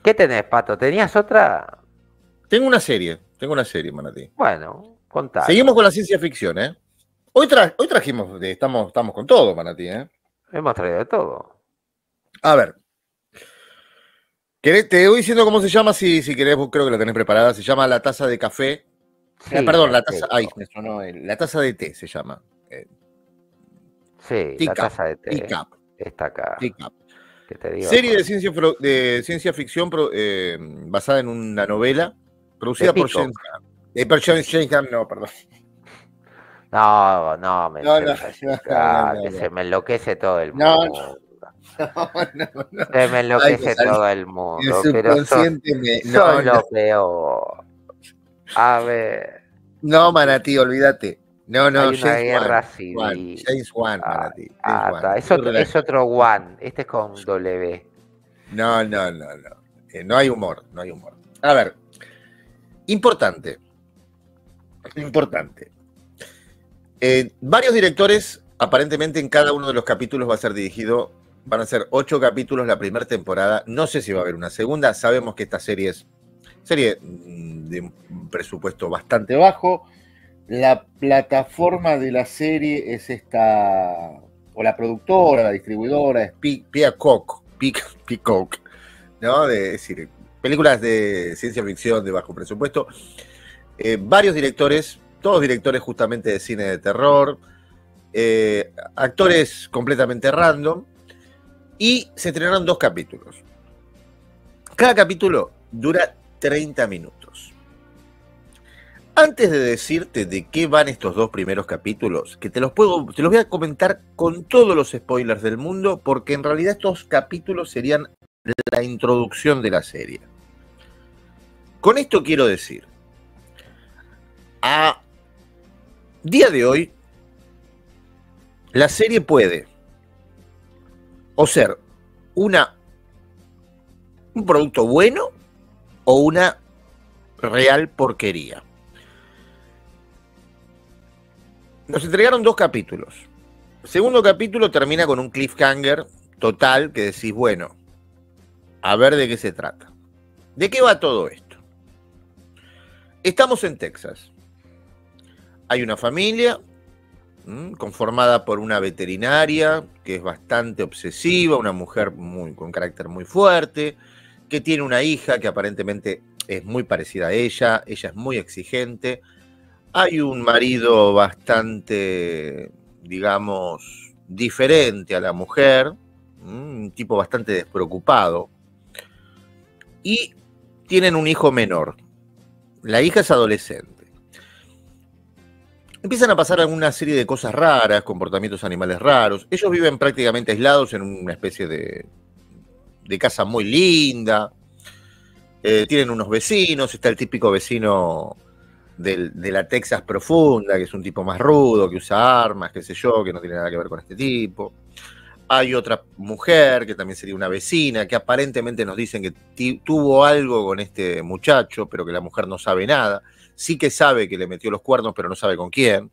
¿Qué tenés, Pato? ¿Tenías otra? Tengo una serie, Manatí. Bueno, contá. Seguimos con la ciencia ficción, ¿eh? Hoy trajimos, estamos con todo, Manatí, ¿eh? Hemos traído de todo. A ver, te voy diciendo cómo se llama, si querés, vos creo que la tenés preparada. Se llama La Taza de Café. Sí, Perdón, la la taza, ay, tengo. me sonó, la taza de té se llama. Sí, la Teacup, taza de té Teacup, está acá. Teacup. Que te digo el Serie nombre. de ciencia ficción basada en una novela De producida por Pico. James Gunn. Por James Gunn, no, perdón. No, no me No, no, empieces a decir, que se me enloquece todo el no, mundo. no. Se me Ay, me enloquece salí. todo el El mundo, pero subconsciente sos lo peor. A ver, no, Manatí, olvídate. No, hay una James Wan. guerra civil. James Wan, Ah, Manatí. James Wan. es otro One. Este es con W. No. No hay humor, no hay humor. A ver, importante. Varios directores, aparentemente en cada uno de los capítulos va a ser dirigido, van a ser 8 capítulos la primera temporada. No sé si va a haber una segunda. Sabemos que esta serie es serie de un presupuesto bastante bajo. La plataforma de la serie es esta, o la productora, la distribuidora, es Peacock, ¿no? Es decir, películas de ciencia ficción de bajo presupuesto. Varios directores, todos directores justamente de cine de terror, actores completamente random, y se estrenaron 2 capítulos. Cada capítulo dura 30 minutos. Antes de decirte de qué van estos 2 primeros capítulos, que te los voy a comentar con todos los spoilers del mundo, porque en realidad estos capítulos serían la introducción de la serie. Con esto quiero decir, a día de hoy, la serie puede o ser un producto bueno o una real porquería. Nos entregaron 2 capítulos. El segundo capítulo termina con un cliffhanger total que decís, bueno, a ver de qué se trata. ¿De qué va todo esto? Estamos en Texas. Hay una familia conformada por una veterinaria que es bastante obsesiva, una mujer con carácter muy fuerte, que tiene una hija que aparentemente es muy parecida a ella es muy exigente. Hay un marido bastante, digamos, diferente a la mujer, un tipo bastante despreocupado, y tienen un hijo menor. La hija es adolescente. Empiezan a pasar alguna serie de cosas raras, comportamientos animales raros. Ellos viven prácticamente aislados en una especie de casa muy linda. Tienen unos vecinos, está el típico vecino de la Texas profunda, que es un tipo más rudo, que usa armas, qué sé yo, que no tiene nada que ver con este tipo. Hay otra mujer, que también sería una vecina, que aparentemente nos dicen que tuvo algo con este muchacho, pero que la mujer no sabe nada. Sí que sabe que le metió los cuernos, pero no sabe con quién.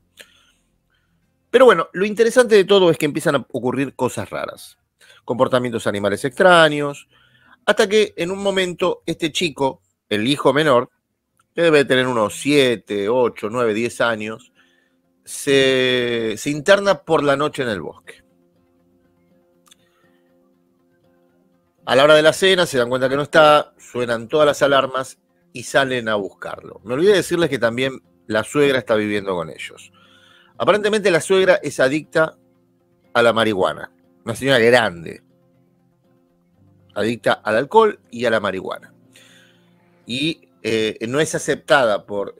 Pero bueno, lo interesante de todo es que empiezan a ocurrir cosas raras. Comportamientos animales extraños, hasta que en un momento este chico, el hijo menor, que debe tener unos 7, 8, 9, 10 años, se interna por la noche en el bosque. A la hora de la cena se dan cuenta que no está, suenan todas las alarmas y salen a buscarlo. Me olvidé decirles que también la suegra está viviendo con ellos. Aparentemente la suegra es adicta a la marihuana, una señora grande, adicta al alcohol y a la marihuana. Y no es aceptada por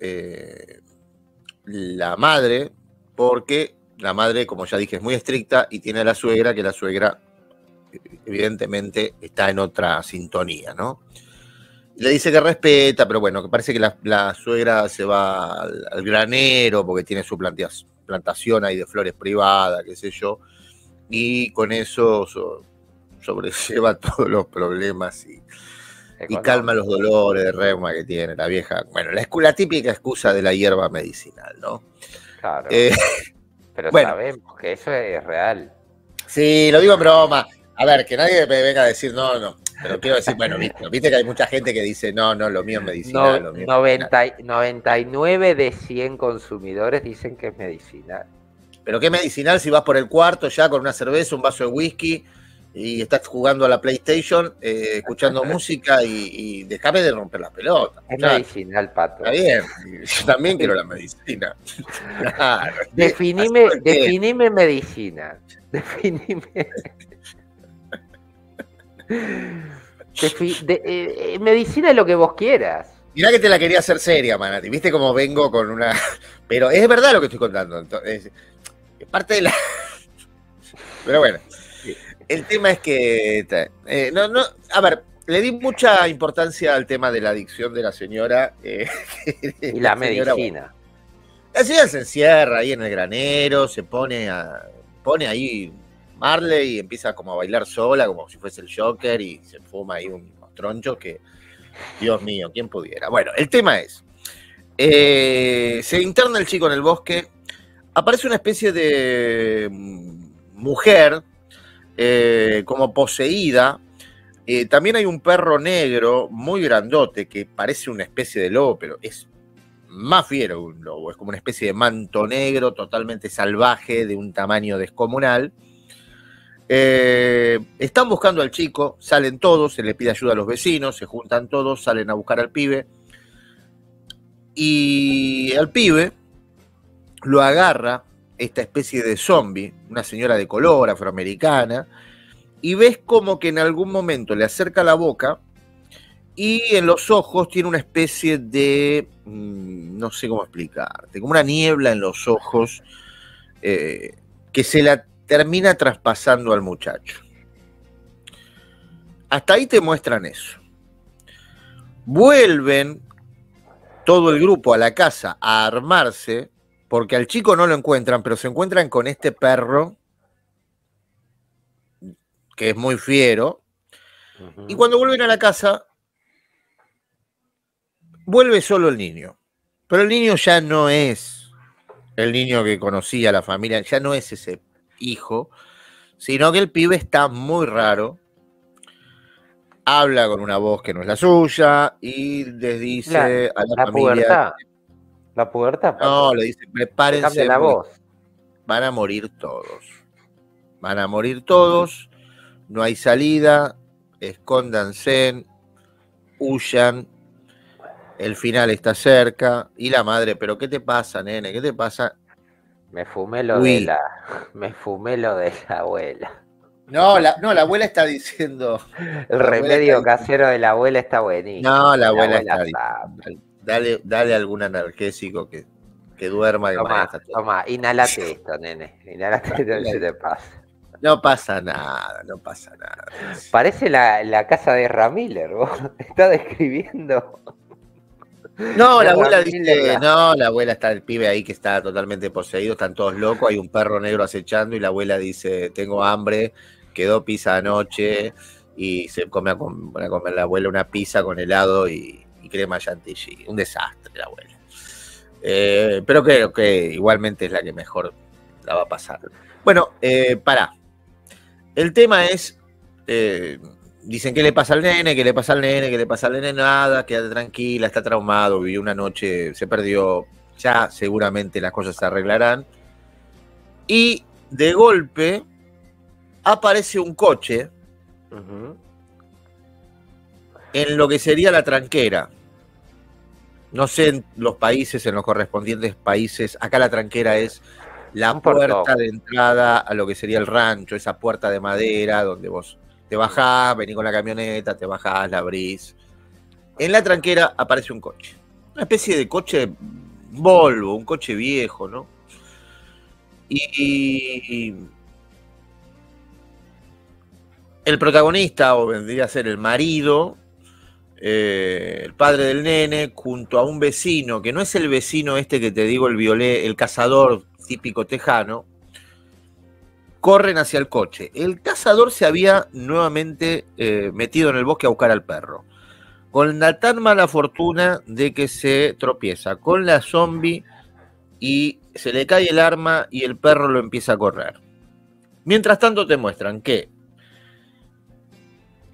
la madre, porque la madre, como ya dije, es muy estricta y tiene a la suegra, que la suegra evidentemente está en otra sintonía, ¿no? Le dice que respeta, pero bueno, que parece que la suegra se va al granero porque tiene su plantación ahí de flores privada, qué sé yo, y con eso sobrelleva todos los problemas y calma los dolores de reuma que tiene la vieja. Bueno, la típica excusa de la hierba medicinal, ¿no? Claro. Pero bueno, sabemos que eso es real. Sí, lo digo en broma. A ver, que nadie me venga a decir, no. Pero quiero decir, bueno, viste que hay mucha gente que dice, no, lo mío es medicinal, lo mío es medicinal. 99 de 100 consumidores dicen que es medicinal. Pero qué medicinal si vas por el cuarto ya con una cerveza, un vaso de whisky y estás jugando a la PlayStation, escuchando música y déjame de romper las pelotas. Es medicinal, Pato. Está bien, yo también quiero la medicina. Claro. Definime medicina. Medicina es lo que vos quieras. Mirá que te la quería hacer seria, Manati. ¿Viste cómo vengo con una...? Pero es verdad lo que estoy contando. Entonces, es parte de la... Pero bueno, el tema es que... a ver, le di mucha importancia al tema de la adicción de la señora. Y la medicina. Bueno, la señora se encierra ahí en el granero, se pone ahí Marley y empieza como a bailar sola, como si fuese el Joker, y se fuma ahí unos tronchos que... Dios mío, ¿quién pudiera? Bueno, el tema es, se interna el chico en el bosque, aparece una especie de mujer como poseída, también hay un perro negro muy grandote que parece una especie de lobo, pero es más fiero que un lobo, es como una especie de manto negro totalmente salvaje de un tamaño descomunal. Están buscando al chico, salen todos, se le pide ayuda a los vecinos, se juntan todos, salen a buscar al pibe y al pibe lo agarra esta especie de zombie, una señora de color afroamericana, y ves como que en algún momento le acerca la boca y en los ojos tiene una especie de, no sé cómo explicarte, como una niebla en los ojos que se la termina traspasando al muchacho. Hasta ahí te muestran eso. Vuelven todo el grupo a la casa a armarse, porque al chico no lo encuentran, pero se encuentran con este perro que es muy fiero. Y cuando vuelven a la casa, vuelve solo el niño. Pero el niño ya no es el niño que conocía la familia, ya no es ese hijo, sino que el pibe está muy raro, habla con una voz que no es la suya y les dice a la familia... La pubertad. No, le dice, prepárense, la voz. Van a morir todos. Van a morir todos, no hay salida, escóndanse, huyan, el final está cerca. Y la madre, pero ¿qué te pasa, nene? ¿Qué te pasa? Me fumé lo de la abuela. No, la abuela está diciendo... El remedio casero de la abuela está buenísimo. No, la abuela está diciendo, dale algún analgésico que duerma. Toma, inhalate esto, nene. Inhalate esto, no se te pasa. No pasa nada. Parece la casa de Ramiller, vos. Está describiendo... No, la abuela dice, no, la abuela está el pibe ahí que está totalmente poseído, están todos locos, hay un perro negro acechando y la abuela dice, tengo hambre, quedó pizza anoche y se come a comer la abuela una pizza con helado y crema chantilly. Un desastre la abuela. Pero creo que igualmente es la que mejor la va a pasar. Bueno, pará. El tema es... dicen, ¿qué le pasa al nene? ¿Qué le pasa al nene? ¿Qué le pasa al nene? Nada, quédate tranquila, está traumado, vivió una noche, se perdió, ya seguramente las cosas se arreglarán. Y de golpe aparece un coche en lo que sería la tranquera. No sé en los países, en los correspondientes países, acá la tranquera es la puerta de entrada a lo que sería el rancho, esa puerta de madera donde vos... Te bajás, venís con la camioneta, te bajás, la abrís. En la tranquera aparece un coche. Una especie de coche Volvo, un coche viejo, ¿no? Y el protagonista, o vendría a ser el marido, el padre del nene, junto a un vecino, que no es el vecino este que te digo, el cazador típico tejano, corren hacia el coche. El cazador se había nuevamente metido en el bosque a buscar al perro, con la tan mala fortuna de que se tropieza con la zombie y se le cae el arma y el perro lo empieza a correr. Mientras tanto te muestran que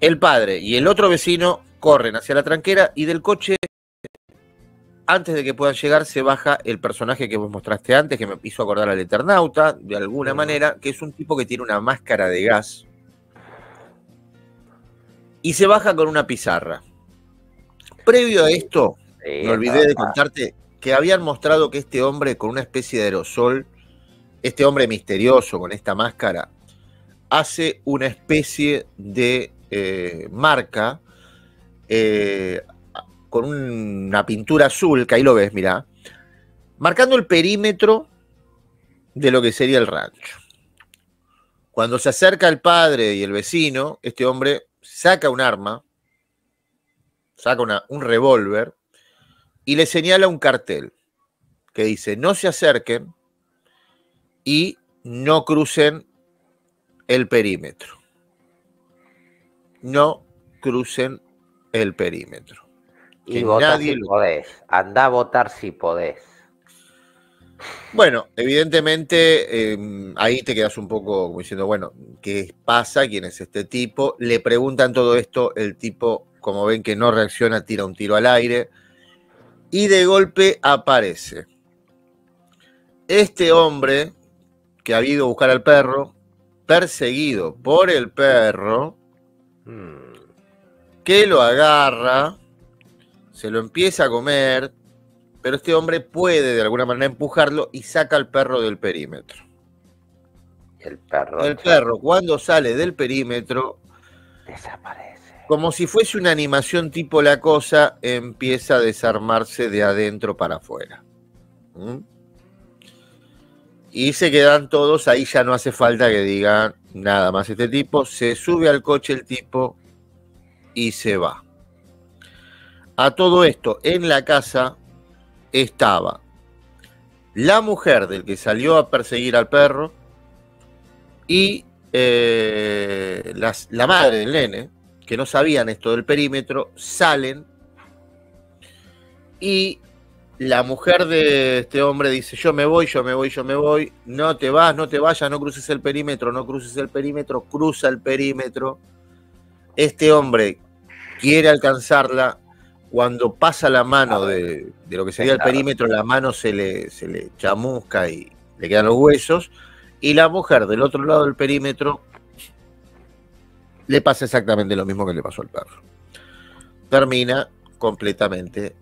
El padre y el otro vecino corren hacia la tranquera y del coche, antes de que puedan llegar, se baja el personaje que vos mostraste antes, que me hizo acordar al Eternauta, de alguna manera, que es un tipo que tiene una máscara de gas. Y se baja con una pizarra. Previo a esto, Sí, me olvidé de contarte que habían mostrado que este hombre con una especie de aerosol, este hombre misterioso con esta máscara, hace una especie de marca con una pintura azul, que ahí lo ves, mirá, marcando el perímetro de lo que sería el rancho. Cuando se acerca el padre y el vecino, este hombre saca un arma, saca un revólver y le señala un cartel que dice: no se acerquen y no crucen el perímetro. No crucen el perímetro. Y vota si podés. Andá a votar si podés. Bueno, evidentemente ahí te quedas un poco como diciendo, bueno, ¿qué pasa? ¿Quién es este tipo? Le preguntan todo esto, el tipo, como ven que no reacciona, tira un tiro al aire y de golpe aparece este hombre que ha ido a buscar al perro, perseguido por el perro, que lo agarra, se lo empieza a comer, pero este hombre puede de alguna manera empujarlo y saca al perro del perímetro. El perro, cuando sale del perímetro, desaparece. Como si fuese una animación tipo La Cosa, empieza a desarmarse de adentro para afuera. Y se quedan todos, ahí ya no hace falta que digan nada más este tipo. Se sube al coche el tipo y se va. A todo esto, en la casa estaba la mujer del que salió a perseguir al perro y la madre del nene, que no sabían esto del perímetro, salen y la mujer de este hombre dice: yo me voy, no te vas, no te vayas, no cruces el perímetro, cruza el perímetro. Este hombre quiere alcanzarla. Cuando pasa la mano de lo que sería el perímetro, la mano se le chamusca y le quedan los huesos. Y la mujer del otro lado del perímetro le pasa exactamente lo mismo que le pasó al perro. Termina completamente,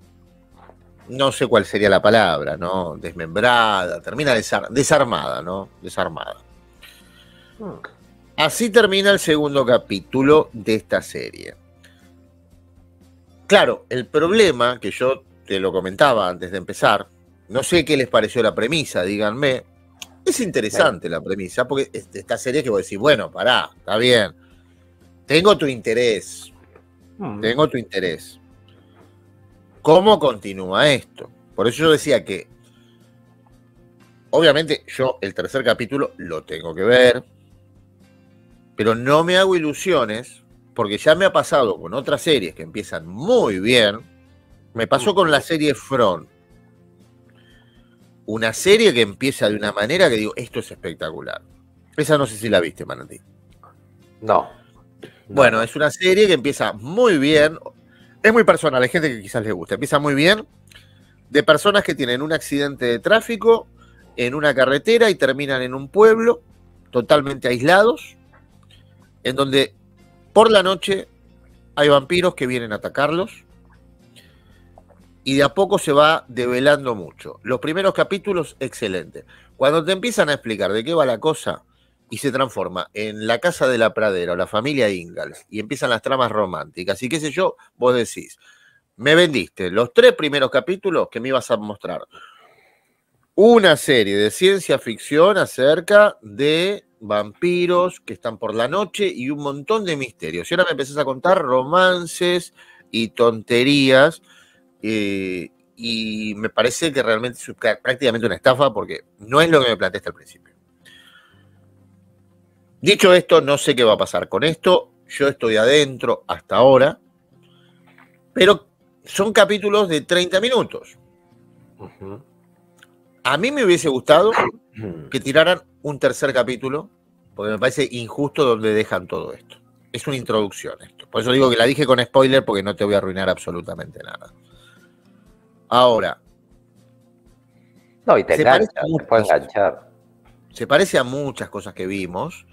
no sé cuál sería la palabra, ¿no? Desmembrada, termina desarmada, ¿no? Desarmada. Así termina el segundo capítulo de esta serie. Claro, el problema, que yo te lo comentaba antes de empezar, no sé qué les pareció la premisa, díganme. Es interesante la premisa, porque esta serie que vos decís, bueno, pará, está bien, tengo tu interés, ¿Cómo continúa esto? Por eso yo decía que, obviamente, yo el tercer capítulo lo tengo que ver, pero no me hago ilusiones, porque ya me ha pasado con otras series que empiezan muy bien. Me pasó con la serie From. Una serie que empieza de una manera que digo, esto es espectacular. Esa no sé si la viste, Manatí. No. Bueno, es una serie que empieza muy bien. Es muy personal, hay gente que quizás les gusta. Empieza muy bien, de personas que tienen un accidente de tráfico en una carretera y terminan en un pueblo totalmente aislados, en donde por la noche hay vampiros que vienen a atacarlos y de a poco se va develando mucho. Los primeros capítulos, excelente. Cuando te empiezan a explicar de qué va la cosa y se transforma en La Casa de la Pradera o La Familia Ingalls y empiezan las tramas románticas y qué sé yo, vos decís, me vendiste los 3 primeros capítulos que me ibas a mostrar una serie de ciencia ficción acerca de vampiros que están por la noche y un montón de misterios. Y ahora me empezás a contar romances y tonterías y me parece que realmente es prácticamente una estafa porque no es lo que me planteaste al principio. Dicho esto, no sé qué va a pasar con esto. Yo estoy adentro hasta ahora, pero son capítulos de 30 minutos. A mí me hubiese gustado que tiraran un tercer capítulo, porque me parece injusto donde dejan todo esto. Es una introducción esto. Por eso digo que la dije con spoiler, porque no te voy a arruinar absolutamente nada. Ahora, No, y te se parece engancha, a te puede muchas, enganchar. se parece a muchas cosas que vimos,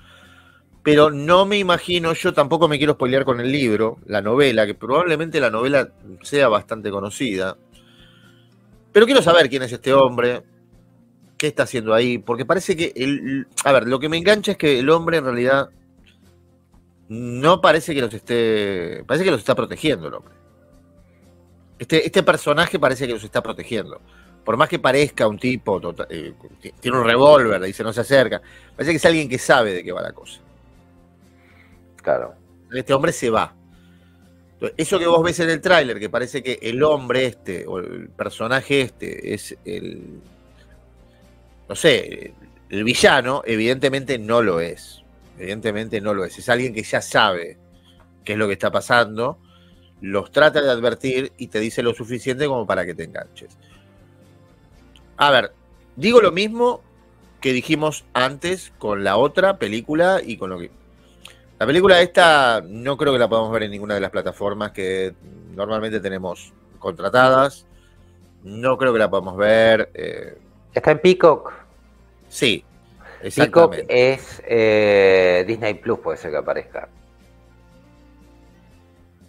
pero no me imagino, yo tampoco me quiero spoilear con el libro, la novela, que probablemente la novela sea bastante conocida, pero quiero saber quién es este hombre, qué está haciendo ahí, porque parece que, a ver, lo que me engancha es que el hombre en realidad no parece que los esté, parece que los está protegiendo el hombre. Este personaje parece que los está protegiendo. Por más que parezca un tipo, tiene un revólver, dice no se acerca, parece que es alguien que sabe de qué va la cosa. Claro. Este hombre se va. Entonces, eso que vos ves en el tráiler, que parece que el hombre este, o el personaje este, es el, no sé, el villano, evidentemente no lo es. Evidentemente no lo es. Es alguien que ya sabe qué es lo que está pasando, los trata de advertir y te dice lo suficiente como para que te enganches. A ver, digo lo mismo que dijimos antes con la otra película y con lo que... La película esta no creo que la podamos ver en ninguna de las plataformas que normalmente tenemos contratadas. No creo que la podamos ver. Está en Peacock. Sí, Peacock exactamente. es Disney Plus, puede ser que aparezca.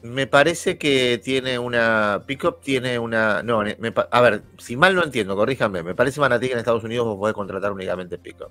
Me parece que tiene una... Peacock tiene una... No, a ver, si mal no entiendo, corríjanme. Me parece, Manatí, que en Estados Unidos vos podés contratar únicamente Peacock.